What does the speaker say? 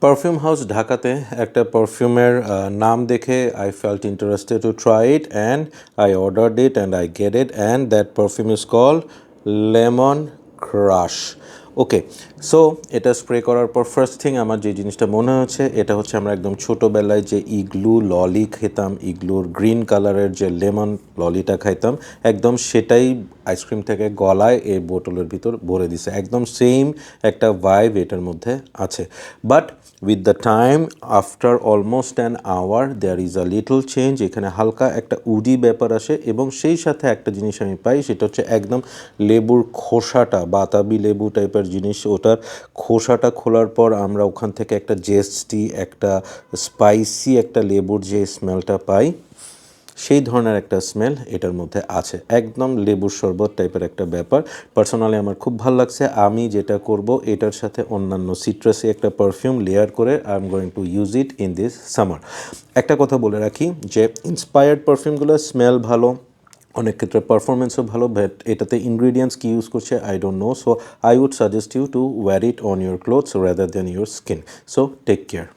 Perfume house ঢাকাতে একটা পারফিউমের নাম দেখে I felt interested to try it and I ordered it and I get it and that perfume is called lemon crush. Okay, so এটা spray করার পর first thing আমার যে জিনিসটা মনে হচ্ছে এটা হচ্ছে আমরা একদম ছোটোবেলায় যে ইগলু ললি খেতাম, ইগলুর গ্রিন কালারের যে লেমন ললিটা খাইতাম, একদম সেটাই আইসক্রিম থেকে গলায় এই বোতলের ভিতর ভরে দিছে। একদম সেম একটা ভাইব এটার মধ্যে আছে, but with the time after almost an hour there is a little change. এখানে হালকা একটা উডি ব্যাপার আসে এবং সেই সাথে একটা জিনিস আমি পাই, সেটা হচ্ছে একদম লেবুর খোসাটা, বাতাবি লেবু টাইপের জিনিস, ওটার খোসাটা খোলার পর আমরা ওখান থেকে একটা জেস্টি, একটা স্পাইসি একটা লেবুর যে স্মেলটা পাই, সেই ধরনের একটা স্মেল এটার মধ্যে আছে। একদম লেবুর শরবত টাইপের একটা ব্যাপার। পার্সোনালি আমার খুব ভালো লাগছে। আমি যেটা করব, এটার সাথে অন্যান্য সিট্রাসি একটা পারফিউম লেয়ার করে I am going to use it in this summer. একটা কথা বলে রাখি যে ইন্সপায়ার্ড পারফিউমগুলো স্মেল ভালো, অনেক ক্ষেত্রে পারফরমেন্সও ভালো, বাট এটাতে ইনগ্রিডিয়েন্টস কী ইউজ করছে I don't know, so I would suggest you to wear it on your clothes rather than your skin. So take care.